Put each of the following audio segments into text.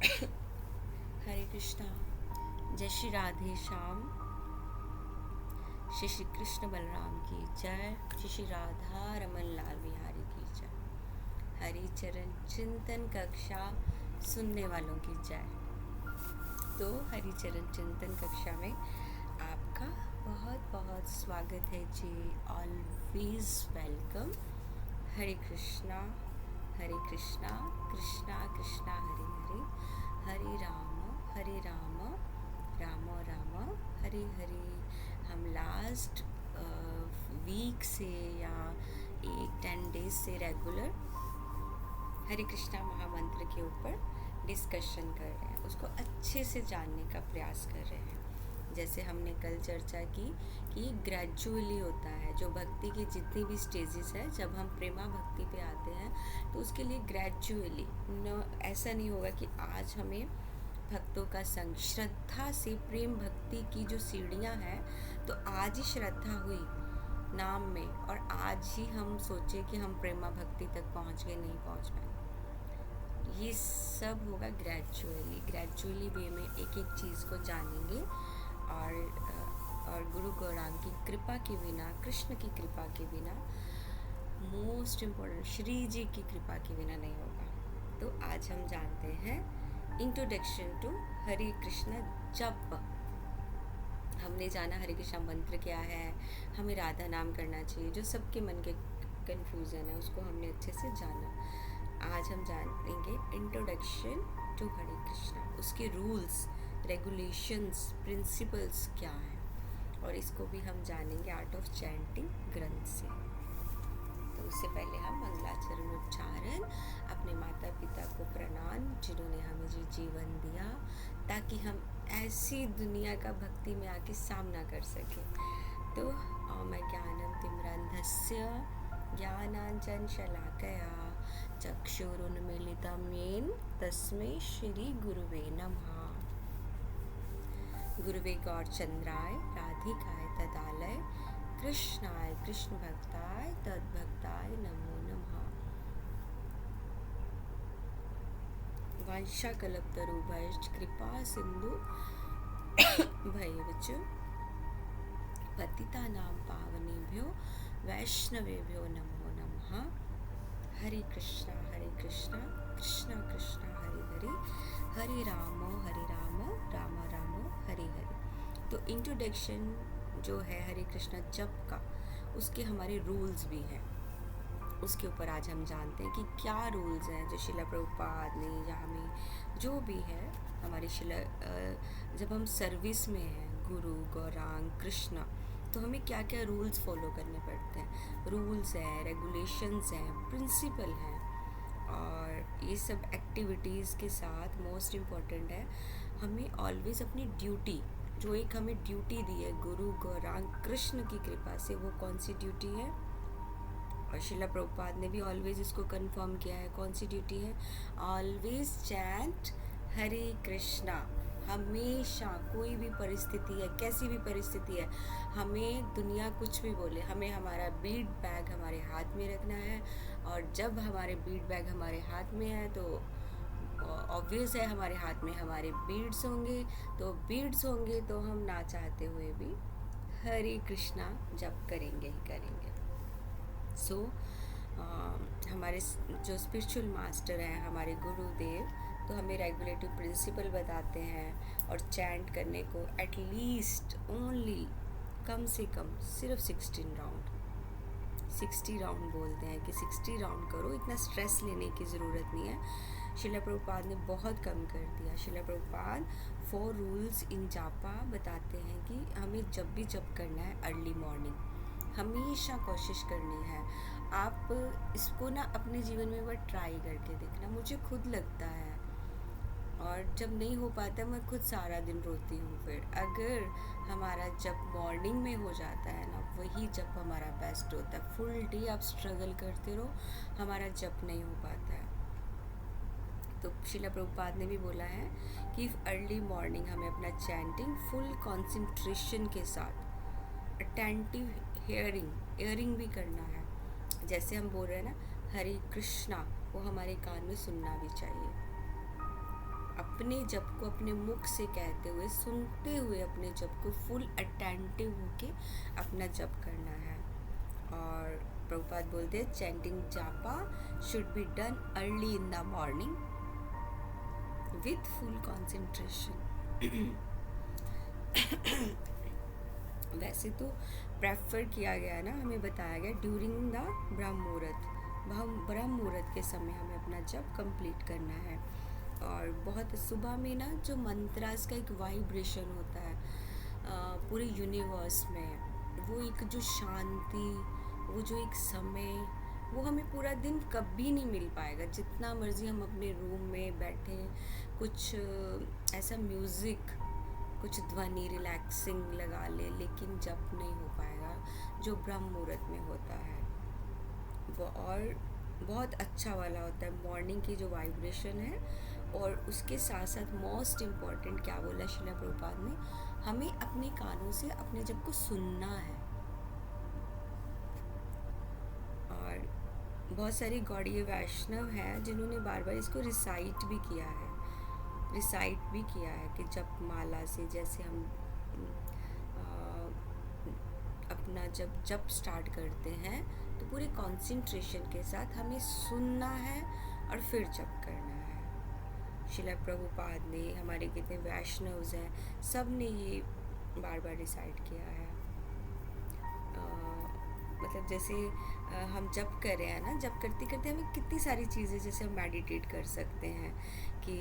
हरे कृष्णा। जय श्री राधे श्याम। श्री श्री कृष्ण बलराम की जय। श्री श्री राधा रमन लाल बिहारी की जय। हरि चरण चिंतन कक्षा सुनने वालों की जय। तो हरि चरण चिंतन कक्षा में आपका बहुत बहुत स्वागत है जी। Always welcome. हरे कृष्णा कृष्णा कृष्णा हरे हरे, हरे राम राम राम हरे हरे। हम लास्ट वीक से या 8-10 डेज से रेगुलर हरे कृष्णा महामंत्र के ऊपर डिस्कशन कर रहे हैं, उसको अच्छे से जानने का प्रयास कर रहे हैं। जैसे हमने कल चर्चा की कि ग्रेजुअली होता है, जो भक्ति की जितनी भी स्टेजेस है, जब हम प्रेमा भक्ति पे आते हैं तो उसके लिए ग्रेजुअली ऐसा नहीं होगा कि आज हमें भक्तों का संग, श्रद्धा से प्रेम भक्ति की जो सीढ़ियाँ हैं, तो आज ही श्रद्धा हुई नाम में और आज ही हम सोचे कि हम प्रेमा भक्ति तक पहुँच गए, नहीं पहुँच पाए। ये सब होगा ग्रेजुअली वे में एक एक चीज़ को जानेंगे और गुरु गौरांग की कृपा के बिना, कृष्ण की कृपा के बिना, मोस्ट इम्पोर्टेंट श्री जी की कृपा के बिना नहीं होगा। तो आज हम जानते हैं इंट्रोडक्शन टू हरे कृष्ण जप। हमने जाना हरे कृष्ण मंत्र क्या है, हमें राधा नाम करना चाहिए, जो सबके मन के कन्फ्यूज़न है उसको हमने अच्छे से जाना। आज हम जानेंगे इंट्रोडक्शन टू हरे कृष्णा, उसके रूल्स, रेगुलेशंस, प्रिंसिपल्स क्या हैं, और इसको भी हम जानेंगे आर्ट ऑफ चैंटिंग ग्रंथ से। तो उससे पहले हम मंगलाचरण उच्चारण, अपने माता पिता को प्रणाम जिन्होंने हमें जीवन दिया ताकि हम ऐसी दुनिया का भक्ति में आके सामना कर सकें। तो ओम ज्ञानम तिम्रान्धस्य ज्ञानांजन शलाकया चक्षुरुन्मीलितं येन तस्मै श्री गुरुवे नमः। गुरुवे गौरचंद्राय राधिकाय तदालय कृष्णाय कृष्ण भक्ताय तद्भक्ताय नमो नमः। वांछाकल्पतरुभ्यश्च कृपा सिंधु भैरवच पतितानां पावनेभ्यो वैष्णवेभ्यो नमो नमः। हरे कृष्णा कृष्णा कृष्णा हरे हरे, हरे राम राम राम हरे हरे। तो इंट्रोडक्शन जो है हरे कृष्णा जप का, उसके हमारे रूल्स भी हैं, उसके ऊपर आज हम जानते हैं कि क्या रूल्स हैं जो शिला प्रभुपाद ने या हमें जो भी है हमारे शिला, जब हम सर्विस में हैं गुरु गौरांग कृष्णा, तो हमें क्या क्या रूल्स फॉलो करने पड़ते हैं। रूल्स हैं, रेगुलेशंस हैं, प्रिंसिपल हैं, और ये सब एक्टिविटीज़ के साथ मोस्ट इम्पॉर्टेंट है हमें ऑलवेज अपनी ड्यूटी, जो एक हमें ड्यूटी दी है गुरु गौरांग कृष्ण की कृपा से, वो कौन सी ड्यूटी है, और शिला प्रभुपाद ने भी ऑलवेज इसको कंफर्म किया है, कौन सी ड्यूटी है, ऑलवेज चैंट हरे कृष्णा। हमेशा कोई भी परिस्थिति है, कैसी भी परिस्थिति है, हमें दुनिया कुछ भी बोले, हमें हमारा बीड बैग हमारे हाथ में रखना है, और जब हमारे बीड बैग हमारे हाथ में है तो ऑब्वियस है हमारे हाथ में हमारे बीड्स होंगे, तो हम ना चाहते हुए भी हरे कृष्णा जप करेंगे ही करेंगे। सो हमारे जो स्पिरिचुअल मास्टर हैं, हमारे गुरुदेव, तो हमें रेगुलेटिव प्रिंसिपल बताते हैं, और चैंट करने को एटलीस्ट ओनली कम से कम सिर्फ 16 राउंड, 60 राउंड बोलते हैं कि 60 राउंड करो, इतना स्ट्रेस लेने की ज़रूरत नहीं है। शिला प्रभुपाद ने बहुत कम कर दिया। शिला प्रभुपाद 4 रूल्स इन जापा बताते हैं कि हमें जब भी जप करना है अर्ली मॉर्निंग हमेशा कोशिश करनी है। आप इसको ना अपने जीवन में वो ट्राई करके देखना, मुझे खुद लगता है, और जब नहीं हो पाता मैं खुद सारा दिन रोती हूँ। फिर अगर हमारा जब मॉर्निंग में हो जाता है ना, वही जब हमारा बेस्ट होता है। फुल डे आप स्ट्रगल करते रहो, हमारा जप नहीं हो पाता है। तो शिला प्रभुपाद ने भी बोला है कि अर्ली मॉर्निंग हमें अपना चैंटिंग फुल कंसंट्रेशन के साथ, अटेंटिव हेयरिंग भी करना है। जैसे हम बोल रहे हैं ना हरे कृष्णा, वो हमारे कान में सुनना भी चाहिए। अपने जप को अपने मुख से कहते हुए, सुनते हुए अपने जप को फुल अटेंटिव होके अपना जप करना है। और प्रभुपाद बोलते हैं chanting japa should be done early in the morning with full concentration. वैसे तो प्रेफर किया गया ना, हमें बताया गया ड्यूरिंग द ब्रह्म मुहूर्त, ब्रह्म मुहूर्त के समय हमें अपना जप कंप्लीट करना है। और बहुत सुबह में ना जो मंत्रास का एक वाइब्रेशन होता है पूरे यूनिवर्स में, वो एक जो शांति, वो जो एक समय, वो हमें पूरा दिन कभी नहीं मिल पाएगा। जितना मर्जी हम अपने रूम में बैठे कुछ ऐसा म्यूज़िक, कुछ ध्वनि रिलैक्सिंग लगा ले, लेकिन जप नहीं हो पाएगा जो ब्रह्म मुहूर्त में होता है। वो और बहुत अच्छा वाला होता है, मॉर्निंग की जो वाइब्रेशन है। और उसके साथ साथ मोस्ट इम्पॉर्टेंट क्या बोला शिला प्रभुपाद ने, हमें अपने कानों से अपने जप को सुनना है। और बहुत सारी गौड़ीय वैष्णव हैं जिन्होंने बार बार इसको रिसाइट भी किया है, कि जप माला से जैसे हम अपना जब स्टार्ट करते हैं तो पूरे कंसंट्रेशन के साथ हमें सुनना है और फिर जप करना है। शिला प्रभुपाद ने, हमारे कितने वैष्णव्स हैं, सब ने ये बार बार रिसाइट किया है। मतलब जैसे हम जप कर रहे हैं ना, जप करते करते हमें कितनी सारी चीज़ें, जैसे हम मेडिटेट कर सकते हैं कि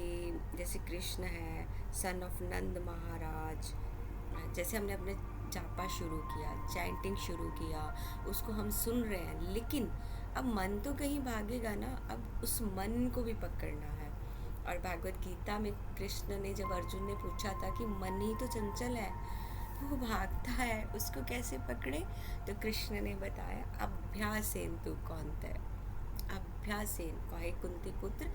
जैसे कृष्ण है, सन ऑफ नंद महाराज, जैसे हमने अपने जापा शुरू किया, चैंटिंग शुरू किया, उसको हम सुन रहे हैं, लेकिन अब मन तो कहीं भागेगा ना, अब उस मन को भी पकड़ना है। और भागवत गीता में कृष्ण ने, जब अर्जुन ने पूछा था कि मन ही तो चंचल है, वो भागता है, उसको कैसे पकड़े, तो कृष्ण ने बताया अभ्यासेन तू कौनते, अभ्यासेन, कहे कुंती पुत्र,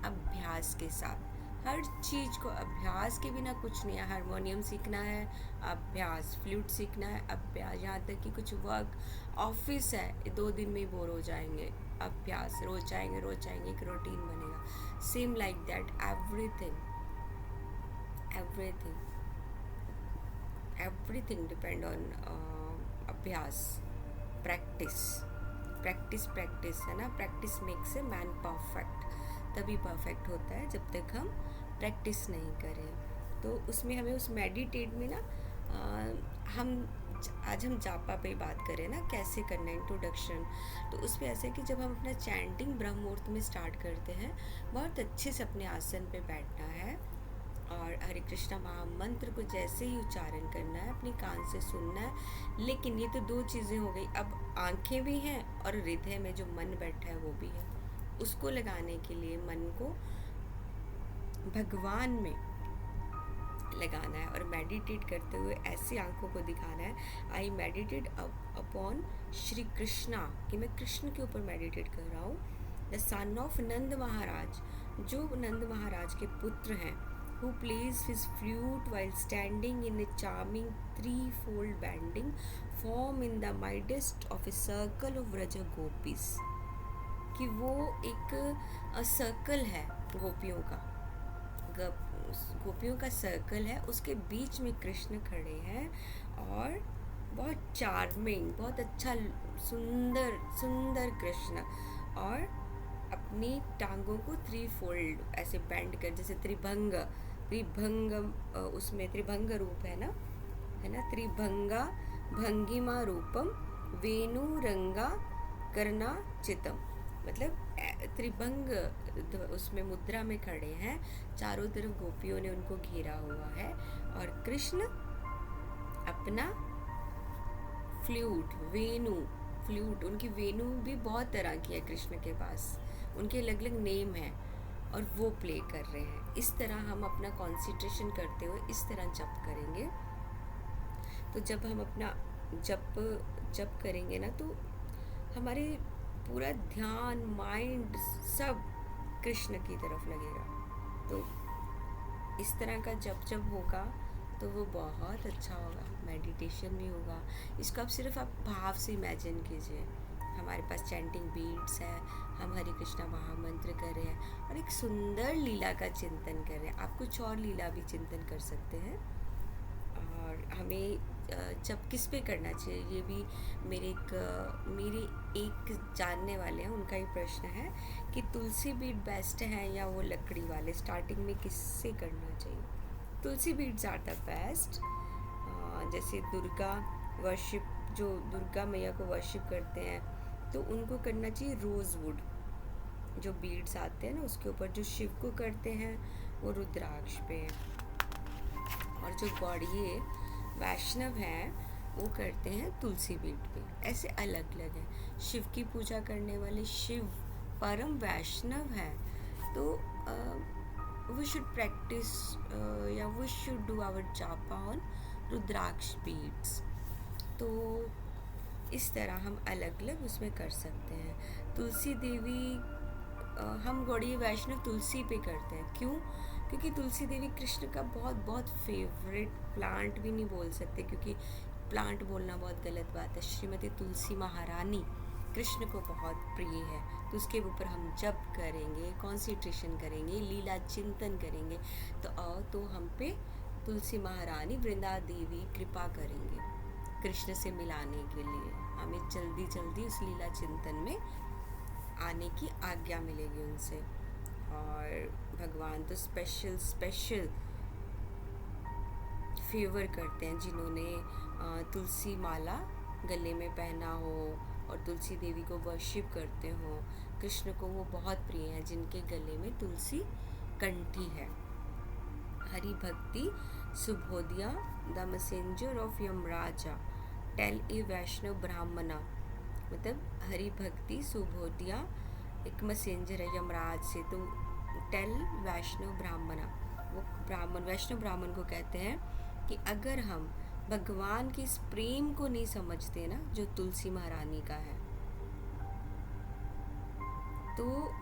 अभ्यास के साथ। हर चीज़ को अभ्यास के बिना कुछ नहीं है। हारमोनियम सीखना है, अभ्यास, फ्लूट सीखना है, अभ्यास, यहाँ तक कि कुछ वर्क ऑफिस है, 2 दिन में ही बोर हो जाएंगे, अभ्यास, रोज जाएंगे, एक रूटीन बनेगा। Same like that everything depend on अभ्यास, प्रैक्टिस है ना। Practice makes a man perfect, तभी परफेक्ट होता है जब तक हम प्रैक्टिस नहीं करें। तो उसमें हमें उस मेडिटेट में ना आज हम जापा पे बात करें ना, कैसे करना है इंट्रोडक्शन। तो उसमें ऐसा है कि जब हम अपना चैंटिंग ब्रह्म मुहूर्त में स्टार्ट करते हैं, बहुत अच्छे से अपने आसन पे बैठना है और हरे कृष्णा महामंत्र को जैसे ही उच्चारण करना है, अपने कान से सुनना है। लेकिन ये तो 2 चीज़ें हो गई, अब आंखें भी हैं और हृदय में जो मन बैठा है वो भी है। उसको लगाने के लिए मन को भगवान में लगाना है और मेडिटेट करते हुए ऐसी आंखों को दिखाना है, I meditate upon Shri Krishna, कि मैं कृष्ण के ऊपर मेडिटेट कर रहा हूँ। द सन ऑफ नंद महाराज, जो नंद महाराज के पुत्र हैं, who plays his flute while standing in a charming 3-fold bending form in the midst of a circle of Vraja gopis, कि वो एक सर्कल है गोपियों का सर्कल है, उसके बीच में कृष्ण खड़े हैं और बहुत चार्मिंग, बहुत अच्छा सुंदर कृष्ण, और अपनी टांगों को 3-fold ऐसे बेंड कर, जैसे त्रिभंग, उसमें त्रिभंग रूप है ना, त्रिभंगा भंगिमा रूपम वेणु रंगा करना चितम, मतलब त्रिभंग उसमें मुद्रा में खड़े हैं, चारों तरफ गोपियों ने उनको घेरा हुआ है और कृष्ण अपना फ्लूट, उनकी वेणु भी बहुत तरह की है कृष्ण के पास, उनके अलग अलग नेम हैं और वो प्ले कर रहे हैं। इस तरह हम अपना कंसंट्रेशन करते हुए इस तरह जप करेंगे। तो जब हम अपना जप करेंगे ना, तो हमारे पूरा ध्यान, माइंड सब कृष्ण की तरफ लगेगा। तो इस तरह का जब होगा तो वो बहुत अच्छा होगा, मेडिटेशन भी होगा। इसको आप सिर्फ भाव से इमेजिन कीजिए हमारे पास चैंटिंग बीट्स है, हम हरे कृष्णा महामंत्र कर रहे हैं और एक सुंदर लीला का चिंतन कर रहे हैं। आप कुछ और लीला भी चिंतन कर सकते हैं। और हमें जब किस पे करना चाहिए, ये भी मेरे एक जानने वाले हैं, उनका ही प्रश्न है कि तुलसी बीट बेस्ट है या वो लकड़ी वाले, स्टार्टिंग में किससे करना चाहिए। तुलसी बीट्स आर द बेस्ट। जैसे दुर्गा वर्शिप, जो दुर्गा मैया को वर्शिप करते हैं तो उनको करना चाहिए रोज़ वुड, जो बीड्स आते हैं ना उसके ऊपर। जो शिव को करते हैं वो रुद्राक्ष पे, और जो गौड़िए वैष्णव हैं वो करते हैं तुलसी बीट पे। ऐसे अलग अलग है। शिव की पूजा करने वाले शिव परम वैष्णव है, तो वी शुड प्रैक्टिस या we should do our japa on rudraksha beads. तो इस तरह हम अलग अलग उसमें कर सकते हैं। तुलसी देवी हम गौड़ीय वैष्णव तुलसी पे करते हैं। क्यों? क्योंकि तुलसी देवी कृष्ण का बहुत बहुत फेवरेट प्लांट भी नहीं बोल सकते, क्योंकि प्लांट बोलना बहुत गलत बात है। श्रीमती तुलसी महारानी कृष्ण को बहुत प्रिय है, तो उसके ऊपर हम जप करेंगे, कॉन्सेंट्रेशन करेंगे, लीला चिंतन करेंगे, तो हम पे तुलसी महारानी वृंदा देवी कृपा करेंगे कृष्ण से मिलाने के लिए। हमें जल्दी जल्दी उस लीला चिंतन में आने की आज्ञा मिलेगी उनसे। और भगवान तो स्पेशल फेवर करते हैं जिन्होंने तुलसी माला गले में पहना हो और तुलसी देवी को वर्शिप करते हो। कृष्ण को वो बहुत प्रिय हैं जिनके गले में तुलसी कंठी है। Hari Bhakti Subodhiya the messenger of Yamaraja tell a Vaishnava Brahmana, मतलब हरि भक्ति सुबोधिया एक मैसेंजर है यमराज से, तो टेल वैष्णव ब्राह्मणा, वो ब्राह्मण वैष्णव ब्राह्मण को कहते हैं कि अगर हम भगवान के इस प्रेम को नहीं समझते ना जो तुलसी महारानी का है, तो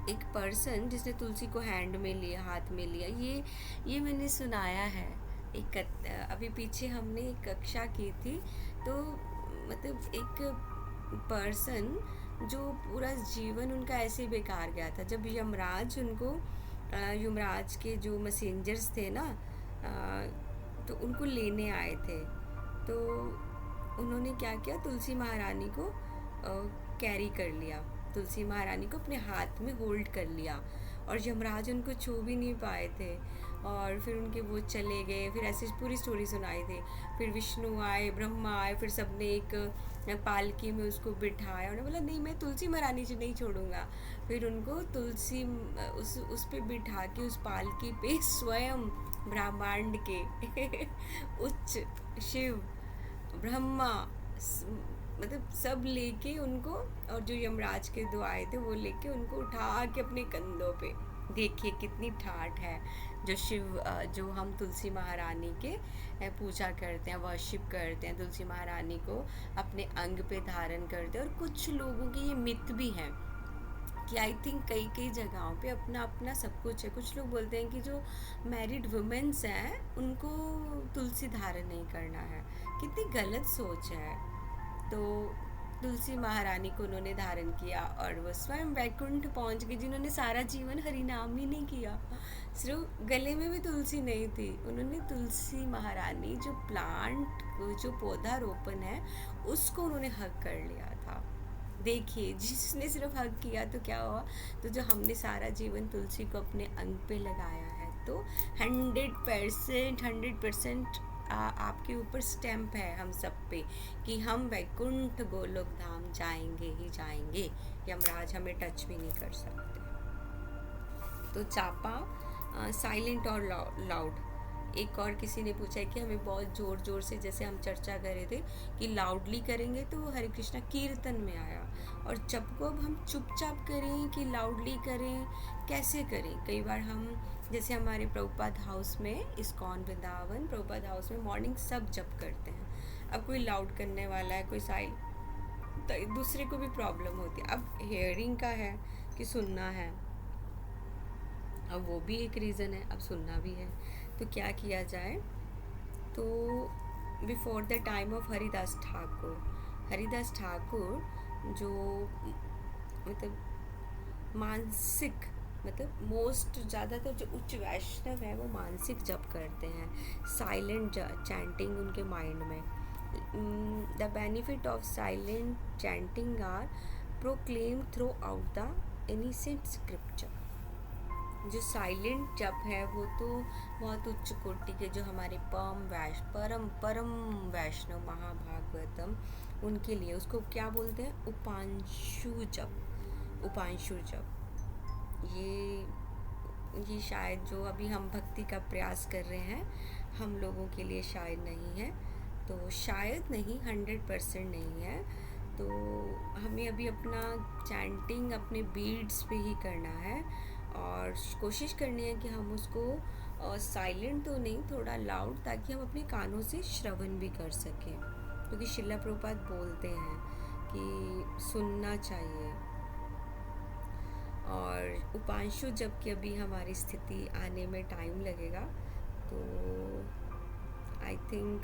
एक पर्सन जिसने तुलसी को हैंड में लिया, हाथ में लिया, ये मैंने सुनाया है। एक अभी पीछे हमने एक कक्षा की थी, तो मतलब एक पर्सन जो पूरा जीवन उनका ऐसे बेकार गया था। जब यमराज उनको यमराज के जो मैसेंजर्स थे ना, तो उनको लेने आए थे, तो उन्होंने क्या किया, तुलसी महारानी को कैरी कर लिया, तुलसी महारानी को अपने हाथ में होल्ड कर लिया, और यमराज उनको छू भी नहीं पाए थे। और फिर उनके वो चले गए, फिर ऐसे पूरी स्टोरी सुनाई थी। फिर विष्णु आए, ब्रह्मा आए, फिर सबने एक पालकी में उसको बिठाया। उन्होंने बोला नहीं, मैं तुलसी महारानी जी नहीं छोड़ूंगा। फिर उनको तुलसी उस पे बिठा के उस पालकी पे स्वयं ब्रह्मांड के उच्च शिव ब्रह्मा मतलब सब लेके उनको, और जो यमराज के दो आए थे वो लेके उनको उठा के अपने कंधों पे। देखिए कितनी ठाठ है जो हम तुलसी महारानी के पूजा करते हैं, वर्शिप करते हैं, तुलसी महारानी को अपने अंग पे धारण करते हैं। और कुछ लोगों की ये मिथ भी है कि आई थिंक कई जगहों पे अपना अपना सब कुछ है। कुछ लोग बोलते हैं कि जो मैरिड वुमेन्स हैं उनको तुलसी धारण नहीं करना है। कितनी गलत सोच है। तो तुलसी महारानी को उन्होंने धारण किया और वो स्वयं वैकुंठ पहुंच गई, जिन्होंने सारा जीवन हरि नाम ही नहीं किया। सिर्फ गले में भी तुलसी नहीं थी, उन्होंने तुलसी महारानी जो प्लांट, जो पौधा रोपण है, उसको उन्होंने हक कर लिया था। देखिए जिसने सिर्फ हक किया तो क्या हुआ, तो जो हमने सारा जीवन तुलसी को अपने अंग पे लगाया है, तो 100% आपके ऊपर स्टैम्प है हम सब पे कि हम वैकुंठ गोलोक धाम जाएंगे ही जाएंगे। यमराज हमें टच भी नहीं कर सकते। तो जापा साइलेंट और लाउड। एक और किसी ने पूछा है कि हमें बहुत ज़ोर ज़ोर से, जैसे हम चर्चा कर रहे थे कि लाउडली करेंगे तो हरे कृष्णा कीर्तन में आया, और जब को अब हम चुपचाप करें कि लाउडली करें, कैसे करें। कई बार हम, जैसे हमारे प्रभुपाद हाउस में, इस्कॉन वृंदावन प्रभुपाद हाउस में मॉर्निंग सब जप करते हैं। अब कोई लाउड करने वाला है, कोई साइड, तो दूसरे को भी प्रॉब्लम होती है। अब हेयरिंग का है कि सुनना है, अब वो भी एक रीज़न है, अब सुनना भी है। तो क्या किया जाए, तो before the time of Haridas Thakur Haridas Thakur जो मतलब मानसिक मतलब मोस्ट ज़्यादातर जो उच्च वैष्णव है वो मानसिक जप करते हैं, साइलेंट चैंटिंग उनके माइंड में. The benefit of silent chanting are proclaim throughout the ancient scripture. जो साइलेंट जप है वो तो बहुत उच्च कोटि के जो हमारे परम वैष्णव महाभागवतम उनके लिए उसको क्या बोलते हैं, उपांशु जप. ये शायद जो अभी हम भक्ति का प्रयास कर रहे हैं हम लोगों के लिए शायद नहीं है, तो शायद नहीं 100% नहीं है. तो हमें अभी अपना चैंटिंग अपने बीड्स पे ही करना है और कोशिश करनी है कि हम उसको साइलेंट तो नहीं, थोड़ा लाउड, ताकि हम अपने कानों से श्रवण भी कर सकें, क्योंकि शिला प्रभुपाद बोलते हैं कि सुनना चाहिए. और उपांशु जबकि अभी हमारी स्थिति आने में टाइम लगेगा, तो आई थिंक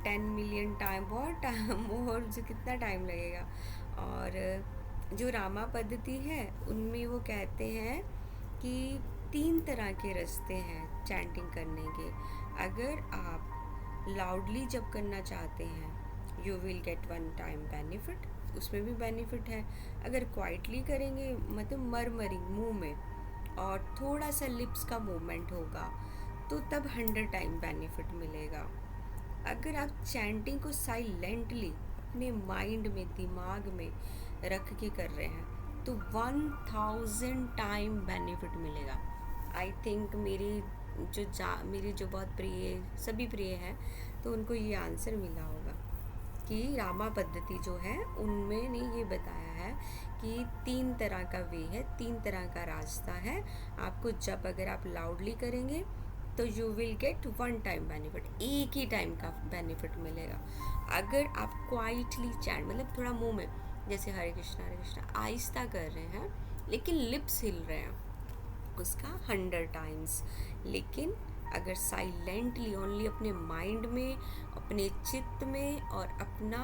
10 मिलियन टाइम, बहुत मोर जो कितना टाइम लगेगा. और जो रामा पद्धति है उनमें वो कहते हैं कि 3 तरह के रास्ते हैं चैंटिंग करने के. अगर आप लाउडली जब करना चाहते हैं you will get 1 time benefit, उसमें भी बेनिफिट है. अगर क्वाइटली करेंगे मतलब मरमरिंग मुंह में और थोड़ा सा लिप्स का मूवमेंट होगा तो तब 100 टाइम बेनिफिट मिलेगा. अगर आप चैंटिंग को साइलेंटली अपने माइंड में दिमाग में रख के कर रहे हैं तो 1000 टाइम बेनिफिट मिलेगा. आई थिंक मेरी जो बहुत प्रिय सभी प्रिय हैं तो उनको ये आंसर मिला होगा कि रामा पद्धति जो है उनमें ने ये बताया है कि 3 तरह का वे है, 3 तरह का रास्ता है. आपको जब अगर आप लाउडली करेंगे तो you will get 1 time benefit, एक ही टाइम का बेनिफिट मिलेगा. अगर आप क्वाइटली चैंट मतलब थोड़ा मुंह में जैसे हरे कृष्णा आहिस्ता कर रहे हैं लेकिन लिप्स हिल रहे हैं, उसका 100 टाइम्स. लेकिन अगर साइलेंटली ओनली अपने माइंड में, अपने चित्त में और अपना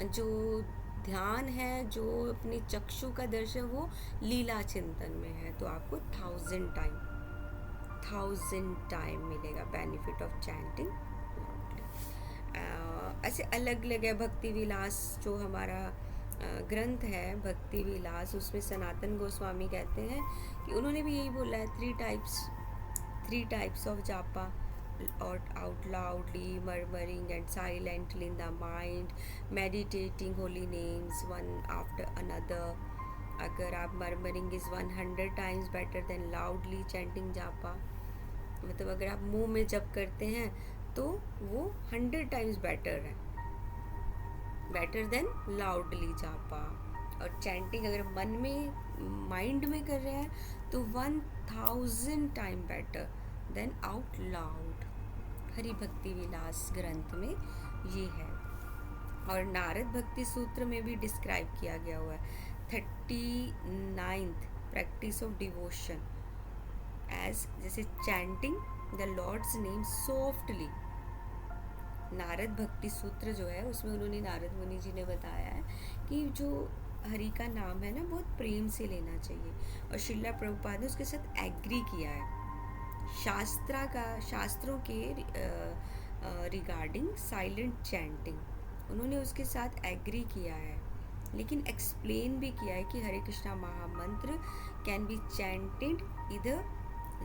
जो ध्यान है, जो अपने चक्षु का दर्शन वो लीला चिंतन में है, तो आपको 1000 टाइम मिलेगा बेनिफिट ऑफ चैंटिंग लाउडली. ऐसे अलग अलग है. भक्ति विलास जो हमारा ग्रंथ है भक्ति विलास, उसमें सनातन गोस्वामी कहते हैं कि उन्होंने भी यही बोला है 3 types of japa, out loudly, murmuring and silently in the mind, meditating holy names one after another. अगर आप murmuring is 100 times better than loudly chanting japa, मतलब अगर आप मुंह में जप करते हैं तो वो 100 टाइम्स बेटर देन लाउडली जापा. और चैंटिंग अगर मन में माइंड में कर रहे हैं तो 1000 time better than out loud. Hari भक्ति विलास ग्रंथ में ये है. और नारद भक्ति सूत्र में भी डिस्क्राइब किया गया हुआ है 39th practice of devotion as जैसे chanting the lord's name softly. Narada Bhakti Sutra जो है उसमें उन्होंने नारद मुनि जी ने बताया है कि जो हरि का नाम है ना बहुत प्रेम से लेना चाहिए. और श्रीला प्रभुपाद ने उसके साथ एग्री किया है शास्त्रों के रिगार्डिंग साइलेंट चैंटिंग. उन्होंने उसके साथ एग्री किया है, लेकिन एक्सप्लेन भी किया है कि हरे कृष्णा महामंत्र कैन बी चैंटेड इधर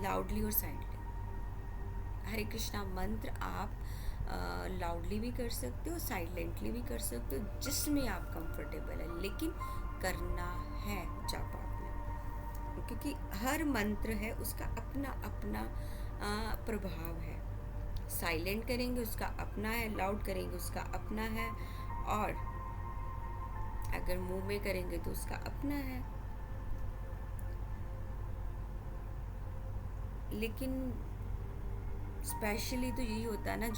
लाउडली और साइलेंटली. हरे कृष्णा मंत्र आप लाउडली भी कर सकते हो, साइलेंटली भी कर सकते हो, जिसमें आप कंफर्टेबल है, लेकिन करना है जप आपने, क्योंकि हर मंत्र है उसका अपना अपना प्रभाव है. साइलेंट करेंगे उसका अपना है, लाउड करेंगे उसका अपना है, और अगर मुंह में करेंगे तो उसका अपना है. लेकिन स्पेशली तो यही होता है ना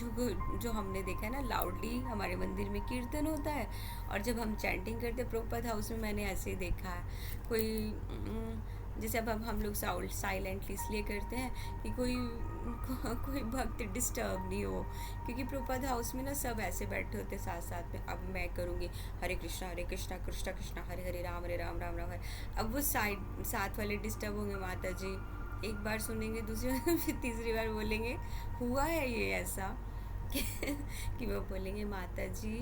जो हमने देखा है ना, लाउडली हमारे मंदिर में कीर्तन होता है और जब हम चैंटिंग करते प्रभुपाद हाउस में मैंने ऐसे ही देखा है कोई जैसे अब हम लोग साइलेंटली इसलिए करते हैं कि कोई भक्त डिस्टर्ब नहीं हो, क्योंकि प्रभुपाद हाउस में ना सब ऐसे बैठे होते साथ साथ में। अब मैं करूँगी हरे कृष्णा कृष्णा कृष्णा हरे हरे राम राम राम हरे। अब वो साथ वाले डिस्टर्ब होंगे, माता जी एक बार सुनेंगे, दूसरी बार फिर तीसरी बार बोलेंगे। हुआ है ये ऐसा कि वो बोलेंगे माता जी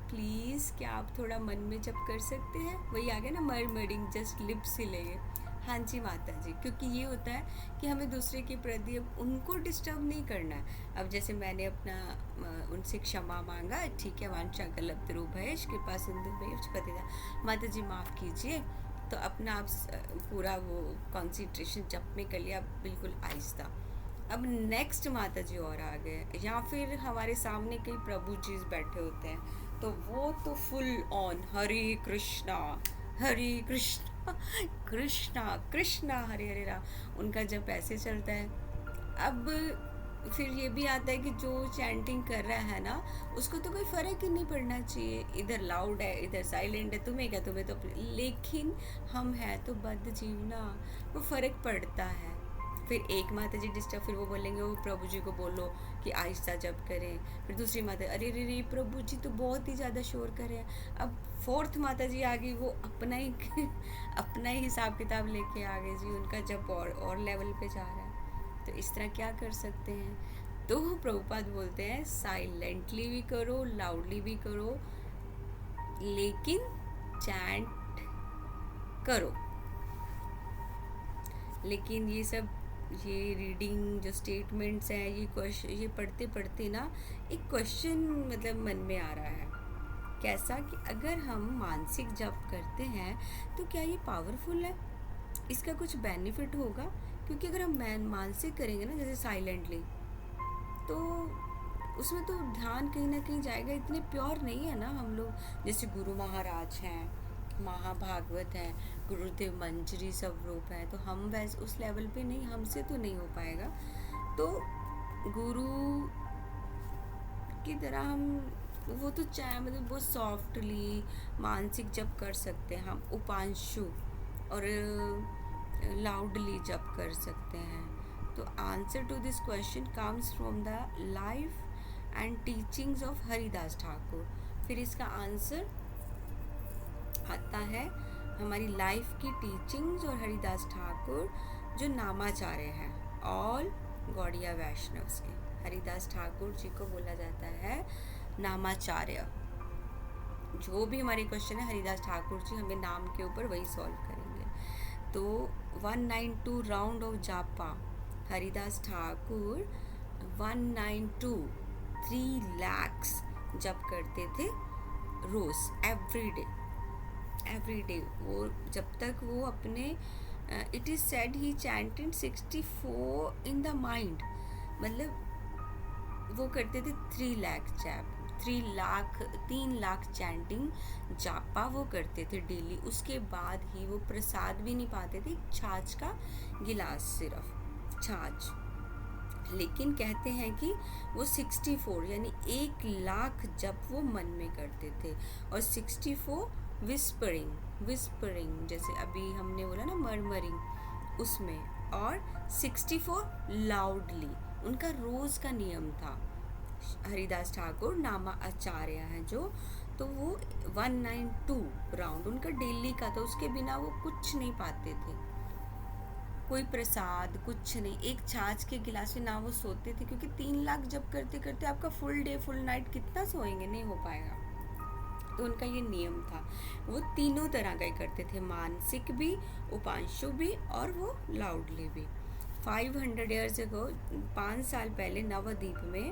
प्लीज़ क्या आप थोड़ा मन में जप कर सकते हैं। वही आ गया ना, मर्मरिंग, जस्ट लिप्स हिलेंगे। हाँ जी माता जी, क्योंकि ये होता है कि हमें दूसरे के प्रति अब उनको डिस्टर्ब नहीं करना है। अब जैसे मैंने अपना उनसे क्षमा मांगा, ठीक है, वांछा कल्पतरुभ्यश्च कृपा सिंधु भैश्च पतिता, माता जी माफ़ कीजिए, तो अपना आप पूरा वो कॉन्सेंट्रेशन जप में कर लिया, बिल्कुल आहिस्ता। अब नेक्स्ट माता जी और आ गए, या फिर हमारे सामने कई प्रभु जी बैठे होते हैं, तो वो तो फुल ऑन हरे कृष्णा कृष्णा कृष्णा हरे हरे राम, उनका जब ऐसे चलता है। अब फिर ये भी आता है कि जो चैंटिंग कर रहा है ना, उसको तो कोई फ़र्क ही नहीं पड़ना चाहिए, इधर लाउड है इधर साइलेंट है, तुम्हें क्या, तुम्हें तो लेकिन हम हैं तो बद्ध जीव ना, वो फ़र्क पड़ता है। फिर एक माता जी डिस्टर्ब, फिर वो बोलेंगे वो प्रभु जी को बोलो कि आहिस्ता जप करें। फिर दूसरी माता, अरे रे रे प्रभु जी तो बहुत ही ज़्यादा शोर कर रहे हैं। अब फोर्थ माता जी आ गई, वो अपना ही अपना ही हिसाब किताब लेके आ गए जी, उनका जप और लेवल पे जा रहा है। तो इस तरह क्या कर सकते हैं? तो प्रभुपाद बोलते हैं साइलेंटली भी करो, लाउडली भी करो, लेकिन चैंट करो। लेकिन ये रीडिंग जो स्टेटमेंट्स हैं, ये पढ़ते पढ़ते ना एक क्वेश्चन मतलब मन में आ रहा है, कैसा कि अगर हम मानसिक जप करते हैं तो क्या ये पावरफुल है, इसका कुछ बेनिफिट होगा? क्योंकि अगर हम मानसिक करेंगे ना जैसे साइलेंटली, तो उसमें तो ध्यान कहीं ना कहीं जाएगा, इतने प्योर नहीं है ना हम लोग। जैसे गुरु महाराज हैं, महाभागवत है, गुरुदेव मंजरी सब रूप है, तो हम वैसे उस लेवल पे नहीं, हमसे तो नहीं हो पाएगा। तो गुरु की तरह हम वो तो चाहे मतलब बहुत सॉफ्टली मानसिक जप कर सकते हैं, हम उपांशु और लाउडली जप कर सकते हैं। तो answer to this question comes from the life and teachings of Haridas Thakur. फिर इसका आंसर आता है हमारी लाइफ की टीचिंग्स और हरिदास ठाकुर जो नामाचार्य हैं, ऑल गौड़िया वैष्णव्स के। हरिदास ठाकुर जी को बोला जाता है नामाचार्य। जो भी हमारे क्वेश्चन है हरिदास ठाकुर जी हमें नाम के ऊपर वही सॉल्व करेंगे। तो 192 round of japa Haridas Thakur 192 3 lakhs जप करते थे रोज, एवरी डे। वो जब तक वो अपने it is said he chanted 64 in the mind, मतलब वो करते थे 3 लाख जप, 3 लाख चैंटिंग जापा वो करते थे डेली। उसके बाद ही वो प्रसाद भी नहीं पाते थे, छाछ का गिलास, सिर्फ छाछ। लेकिन कहते हैं कि वो 64 यानी 1 लाख जप वो मन में करते थे, और 64 विस्परिंग जैसे अभी हमने बोला ना मर्मरिंग उसमें, और 64 लाउडली, उनका रोज़ का नियम था। हरिदास ठाकुर नामा आचार्य हैं जो, तो वो 192 राउंड उनका डेली का था, उसके बिना वो कुछ नहीं पाते थे, कोई प्रसाद कुछ नहीं, एक छाछ के गिलास में ना वो सोते थे, क्योंकि 3 लाख जब करते करते आपका फुल डे फुल नाइट कितना सोएंगे, नहीं हो पाएगा। तो उनका ये नियम था, वो तीनों तरह का ही करते थे, मानसिक भी, उपांशु भी, और वो लाउडली भी। 500 ईयर्स अगो, 5 साल पहले नवद्वीप में